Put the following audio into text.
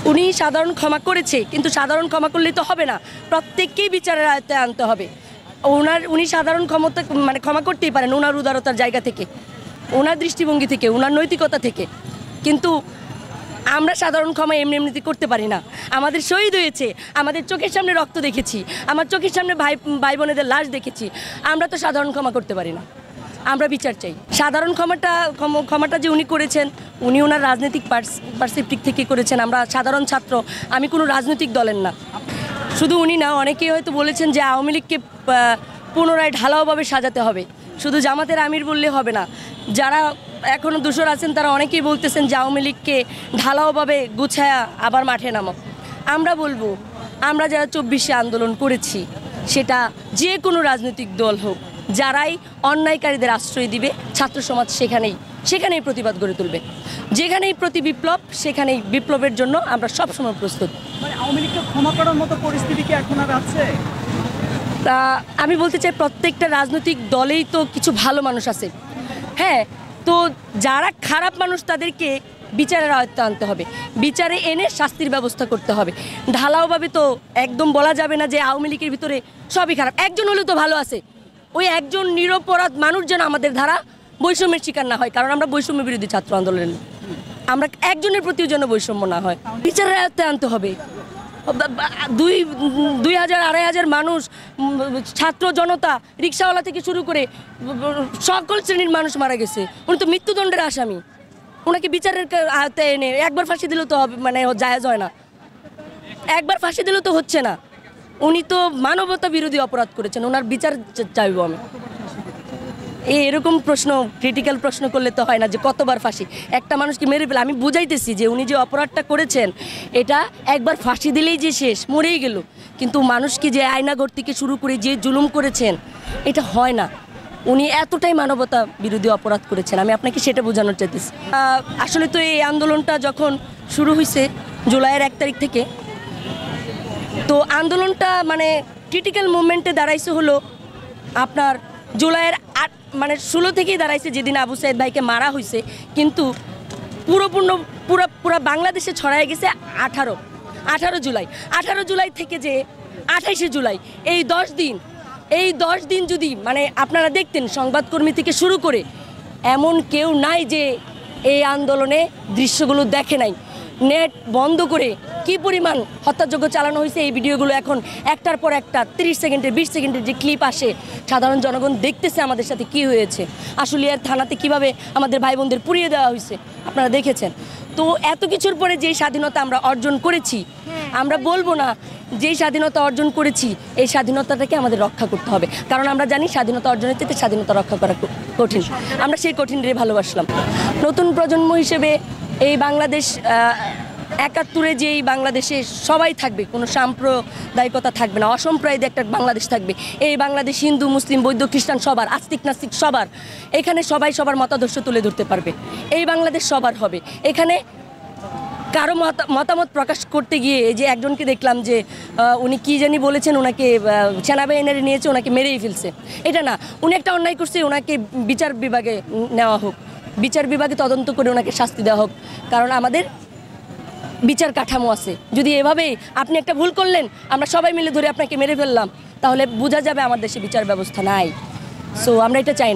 উনি সাধারণ ক্ষমা করেছে, কিন্তু সাধারণ ক্ষমা করলেই তো হবে না, প্রত্যেককেই বিচারের আয়ত্তে আনতে হবে। উনি সাধারণ ক্ষমা করতেই পারেন ওনার উদারতার জায়গা থেকে, ওনার দৃষ্টিভঙ্গি থেকে, ওনার নৈতিকতা থেকে, কিন্তু আমরা সাধারণ ক্ষমা এমনিতে করতে পারি না। আমাদের শহীদ হয়েছে, আমাদের চোখের সামনে রক্ত দেখেছি, আমার চোখের সামনে ভাই বোনেদের লাশ দেখেছি, আমরা তো সাধারণ ক্ষমা করতে পারি না, আমরা বিচার চাই। সাধারণ ক্ষমাটা যে উনি করেছেন, উনি ওনার রাজনৈতিক পার্সপেক্টিভ থেকে করেছেন। আমরা সাধারণ ছাত্র, আমি কোনো রাজনৈতিক দলের না। শুধু উনি না, অনেকেই হয়তো বলেছেন যে আওয়ামী লীগকে পুনরায় ঢালাওভাবে সাজাতে হবে, শুধু জামাতের আমির বললে হবে না। যারা এখনও দোষর আছেন তারা অনেকেই বলতেছেন যে আওয়ামী লীগকে ঢালাওভাবে গুছায়া আবার মাঠে নামো। আমরা বলবো, আমরা যারা 24শে আন্দোলন করেছি, সেটা যে কোনো রাজনৈতিক দল হোক, যারাই অন্যায়কারীদের আশ্রয় দিবে, ছাত্র সমাজ সেখানেই প্রতিবাদ গড়ে তুলবে। যেখানেই প্রতি বিপ্লব, সেখানেই বিপ্লবের জন্য আমরা সবসময় প্রস্তুত। মানে আওয়ামী লীগকে ক্ষমা করার মতো পরিস্থিতি কি এখন আর আছে? তা আমি বলতে চাই, প্রত্যেকটা রাজনৈতিক দলেই তো কিছু ভালো মানুষ আছে। হ্যাঁ, তো যারা খারাপ মানুষ তাদেরকে বিচারের আয়ত্তে আনতে হবে, বিচারে এনে শাস্তির ব্যবস্থা করতে হবে। ঢালাওভাবে তো একদম বলা যাবে না যে আওয়ামী লীগের ভিতরে সবই খারাপ, একজন হলেও তো ভালো আছে। ওই একজন নিরপরাধ মানুষ যেন আমাদের ধারা বৈষম্যের শিকার না হয়, কারণ আমরা বৈষম্য বিরোধী ছাত্র আন্দোলন, আমরা একজনের প্রতিও যেন বৈষম্য না হয়, বিচারের আয়ত্তে আনতে হবে। 2000-2500 মানুষ, ছাত্র জনতা, রিক্সাওয়ালা থেকে শুরু করে সকল শ্রেণীর মানুষ মারা গেছে। উনি তো মৃত্যুদণ্ডের আসামি, ওনাকে বিচারের আয়ত্তে এনে একবার ফাঁসি দিলেও তো হবে, মানে জায়েজ হয় না। একবার ফাঁসি দিলেও তো হচ্ছে না, উনি তো মানবতা বিরোধী অপরাধ করেছেন, ওনার বিচার চাইব আমি। এরকম প্রশ্ন, ক্রিটিক্যাল প্রশ্ন করলে তো হয় না যে কতবার ফাঁসি, একটা মানুষকে মেরে ফেলে। আমি বুঝাইতেছি যে উনি যে অপরাধটা করেছেন, এটা একবার ফাঁসি দিলেই যে শেষ, মরেই গেল, কিন্তু মানুষকে যে আয়নাঘর থেকে শুরু করে যে জুলুম করেছেন, এটা হয় না। উনি এতটাই মানবতা বিরোধী অপরাধ করেছেন, আমি আপনাকে সেটা বোঝানোর চাইতেছি। আসলে তো এই আন্দোলনটা যখন শুরু হয়েছে জুলাইয়ের 1 তারিখ থেকে, তো আন্দোলনটা মানে ক্রিটিক্যাল মুভমেন্টে দাঁড়াইছে হলো আপনার জুলাইয়ের 16 থেকেই দাঁড়াইছে, যেদিন আবু সাইদ ভাইকে মারা হয়েছে, কিন্তু পুরা বাংলাদেশে ছড়ায় গেছে 18 জুলাই। 18 জুলাই থেকে যে 28শে জুলাই, এই 10 দিন যদি মানে আপনারা দেখতেন, সংবাদকর্মী থেকে শুরু করে এমন কেউ নাই যে এই আন্দোলনে দৃশ্যগুলো দেখে নাই। নেট বন্ধ করে কি পরিমাণ হত্যাযজ্ঞ চালানো হয়েছে, এই ভিডিওগুলো এখন একটার পর একটা 30 সেকেন্ডের 20 সেকেন্ডের যে ক্লিপ আসে, সাধারণ জনগণ দেখতেছে আমাদের সাথে কি হয়েছে। আশুলিয়ার থানাতে কিভাবে আমাদের ভাই বোনদের পুড়িয়ে দেওয়া হয়েছে আপনারা দেখেছেন। তো এত কিছুর পরে যে স্বাধীনতা আমরা অর্জন করেছি, আমরা বলবো না যেই স্বাধীনতা অর্জন করেছি এই স্বাধীনতাটাকে আমাদের রক্ষা করতে হবে, কারণ আমরা জানি স্বাধীনতা অর্জনের চেয়ে স্বাধীনতা রক্ষা করা কঠিন। আমরা সেই কঠিনরে ভালোবাসলাম। নতুন প্রজন্ম হিসেবে এই বাংলাদেশ 71-এ যে এই বাংলাদেশে সবাই থাকবে, কোনো সাম্প্রদায়িকতা থাকবে না, অসাম্প্রদায়িক একটা বাংলাদেশ থাকবে। এই বাংলাদেশ হিন্দু, মুসলিম, বৌদ্ধ, খ্রিস্টান সবার, আস্তিক নাস্তিক সবার, এখানে সবাই সবার মতাদর্শ তুলে ধরতে পারবে। এই বাংলাদেশ সবার হবে। এখানে কারো মতামত প্রকাশ করতে গিয়ে এই যে একজনকে দেখলাম যে উনি কি জানি বলেছেন, ওনাকে সেনাবাহিনীরা নিয়েছে, ওনাকে মেরেই ফেলছে, এটা না, উনি একটা অন্যায় করছে, ওনাকে বিচার বিভাগে নেওয়া হোক, বিচার বিভাগে তদন্ত করে ওনাকে শাস্তি দেওয়া হোক, কারণ আমাদের বিচার কাঠামো আছে। যদি এভাবেই আপনি একটা ভুল করলেন, আমরা সবাই মিলে ধরে আপনাকে মেরে ফেললাম, তাহলে বোঝা যাবে আমার দেশে বিচার ব্যবস্থা নাই। সো আমরা এটা চাই না।